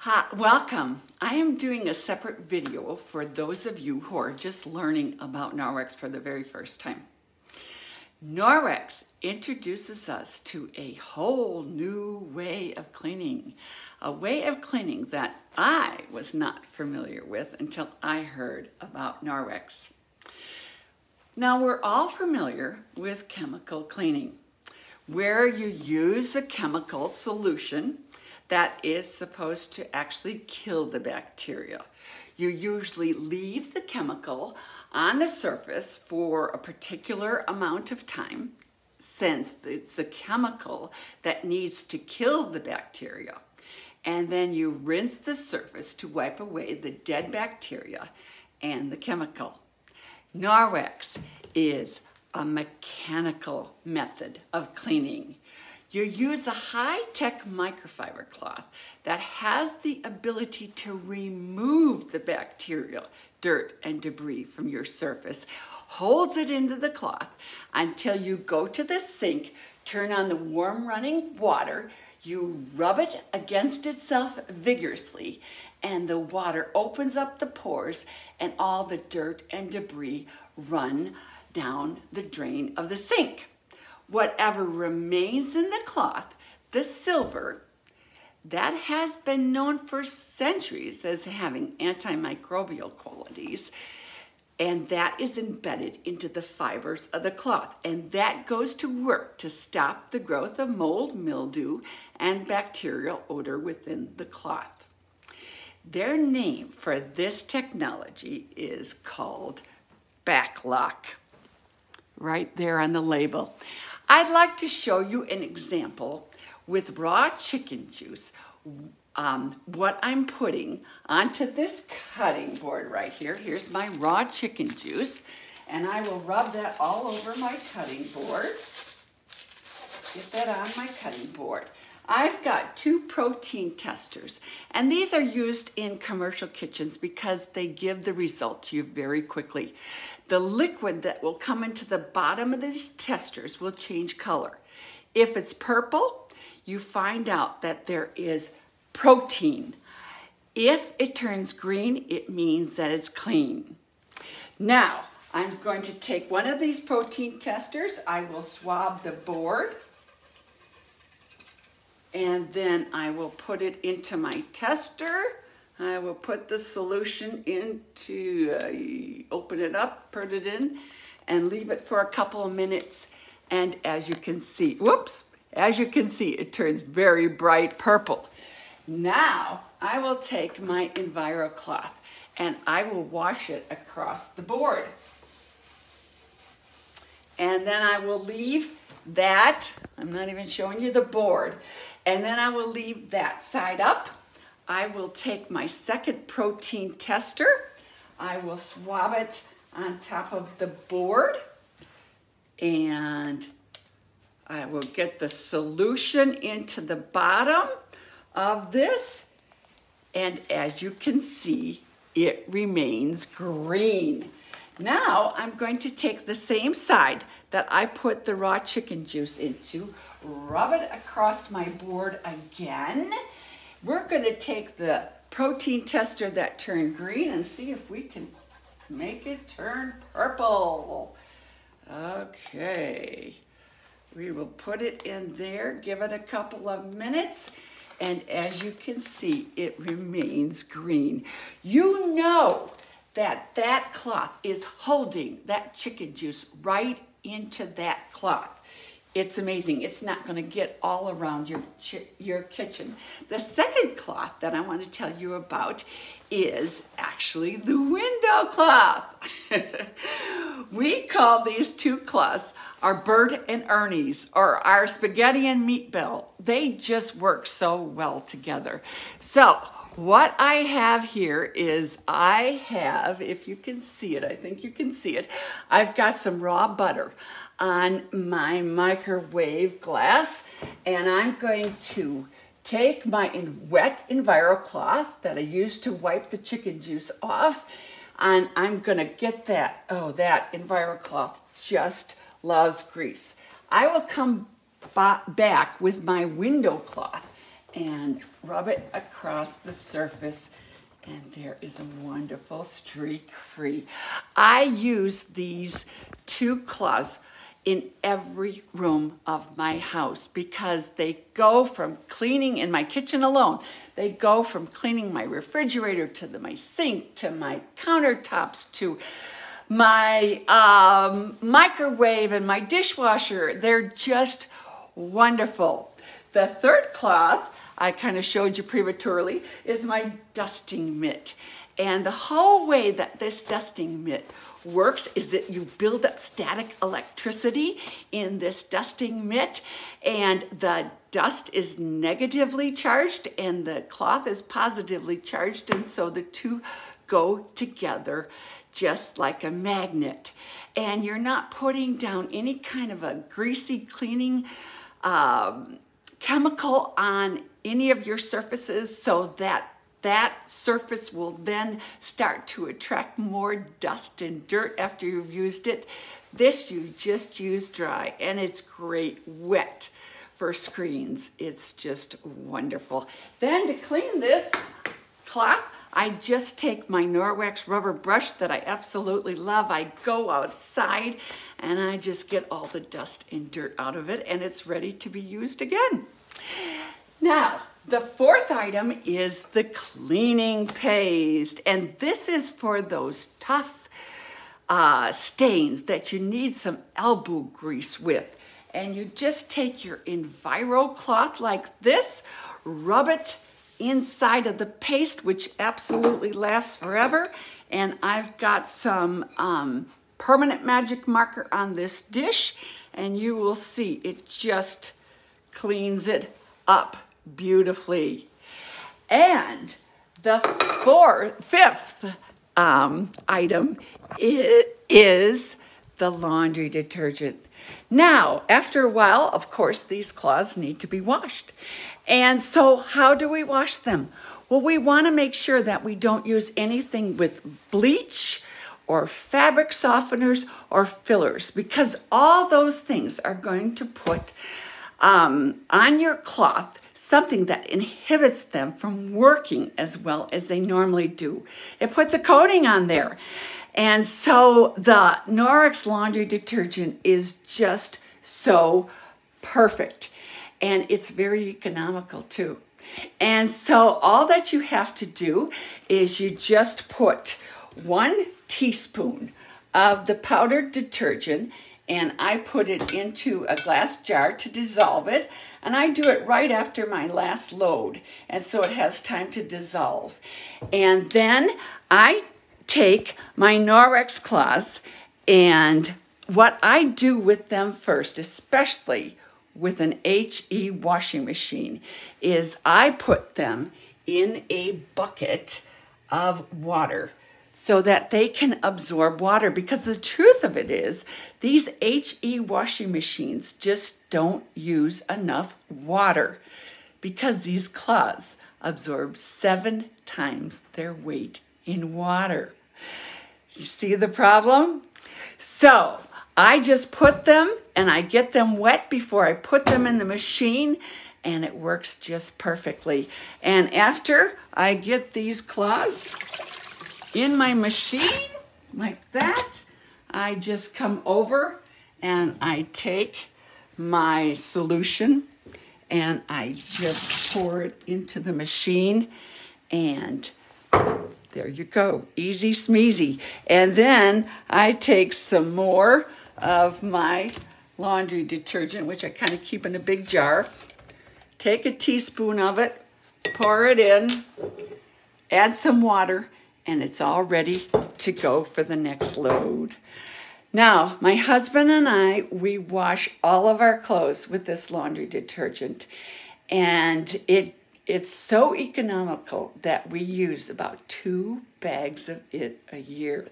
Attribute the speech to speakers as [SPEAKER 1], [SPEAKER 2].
[SPEAKER 1] Hi, welcome. I am doing a separate video for those of you who are just learning about Norwex for the very first time. Norwex introduces us to a whole new way of cleaning, a way of cleaning that I was not familiar with until I heard about Norwex. Now, we're all familiar with chemical cleaning, where you use a chemical solution that is supposed to actually kill the bacteria. You usually leave the chemical on the surface for a particular amount of time, since it's a chemical that needs to kill the bacteria. And then you rinse the surface to wipe away the dead bacteria and the chemical. Norwex is a mechanical method of cleaning. You use a high-tech microfiber cloth that has the ability to remove the bacteria, dirt, and debris from your surface, holds it into the cloth until you go to the sink, turn on the warm running water, you rub it against itself vigorously, and the water opens up the pores and all the dirt and debris run down the drain of the sink. Whatever remains in the cloth, the silver, that has been known for centuries as having antimicrobial qualities, and that is embedded into the fibers of the cloth, and that goes to work to stop the growth of mold, mildew, and bacterial odor within the cloth. Their name for this technology is called Backlock, right there on the label. I'd like to show you an example with raw chicken juice, what I'm putting onto this cutting board right here. Here's my raw chicken juice, and I will rub that all over my cutting board. Get that on my cutting board. I've got 2 protein testers, and these are used in commercial kitchens because they give the result to you very quickly. The liquid that will come into the bottom of these testers will change color. If it's purple, you find out that there is protein. If it turns green, it means that it's clean. Now, I'm going to take one of these protein testers. I will swab the board, and then I will put it into my tester. I will put the solution into, open it up, put it in, and leave it for a couple of minutes. And as you can see, as you can see, it turns very bright purple. Now, I will take my Enviro cloth and I will wash it across the board. And then I will leave that, I'm not even showing you the board, and then I will leave that side up. I will take my second protein tester. I will swab it on top of the board, and I will get the solution into the bottom of this, and as you can see, it remains green. Now I'm going to take the same side that I put the raw chicken juice into, rub it across my board again. We're going to take the protein tester that turned green and see if we can make it turn purple. Okay, we will put it in there, give it a couple of minutes, and as you can see, it remains green. You know that that cloth is holding that chicken juice right into that cloth. It's amazing. It's not going to get all around your kitchen. The second cloth that I want to tell you about is actually the window cloth. We call these 2 cloths our Bert and Ernie's, or our spaghetti and meatball. They just work so well together. So what I have here is if you can see it, I think you can see it, I've got some raw butter on my microwave glass, and I'm going to take my wet Enviro cloth that I used to wipe the chicken juice off, and I'm gonna get that, that Enviro cloth just loves grease. I will come back with my window cloth, and rub it across the surface, and there is a wonderful streak-free. I use these 2 cloths in every room of my house because they go from cleaning in my kitchen alone. They go from cleaning my refrigerator to my sink, to my countertops, to my microwave and my dishwasher. They're just wonderful. The 3rd cloth, I kind of showed you prematurely, is my dusting mitt. And the whole way that this dusting mitt works is that you build up static electricity in this dusting mitt, and the dust is negatively charged and the cloth is positively charged, and so the 2 go together just like a magnet. And you're not putting down any kind of a greasy cleaning chemical on any of your surfaces, so that surface will then start to attract more dust and dirt after you've used it. This you just use dry, and it's great wet for screens. It's just wonderful. Then to clean this cloth, I just take my Norwex rubber brush that I absolutely love. I go outside and I just get all the dust and dirt out of it, and it's ready to be used again. Now, the 4th item is the cleaning paste, and this is for those tough stains that you need some elbow grease with. And you just take your Enviro cloth like this, rub it inside of the paste, which absolutely lasts forever. And I've got some permanent magic marker on this dish, and you will see it just cleans it up beautifully. And the 5th item is the laundry detergent. Now, after a while, of course, these cloths need to be washed. And so how do we wash them? Well, we want to make sure that we don't use anything with bleach or fabric softeners or fillers, because all those things are going to put on your cloth something that inhibits them from working as well as they normally do. It puts a coating on there. And so the Norwex laundry detergent is just so perfect. And it's very economical too. And so all that you have to do is you just put 1 teaspoon of the powdered detergent, and I put it into a glass jar to dissolve it, and I do it right after my last load, and so it has time to dissolve. And then I take my Norwex cloths, and what I do with them first, especially with an HE washing machine, is I put them in a bucket of water so that they can absorb water, because the truth of it is these HE washing machines just don't use enough water, because these cloths absorb 7 times their weight in water. You see the problem? So I just put them, and I get them wet before I put them in the machine, and it works just perfectly. And after I get these cloths in my machine like that, I just come over and I take my solution and I just pour it into the machine, and there you go, easy smeezy. And then I take some more of my laundry detergent, which I kind of keep in a big jar, take a teaspoon of it, pour it in, add some water, and it's all ready to go for the next load. Now, my husband and I, we wash all of our clothes with this laundry detergent, and it's so economical that we use about 2 bags of it a year.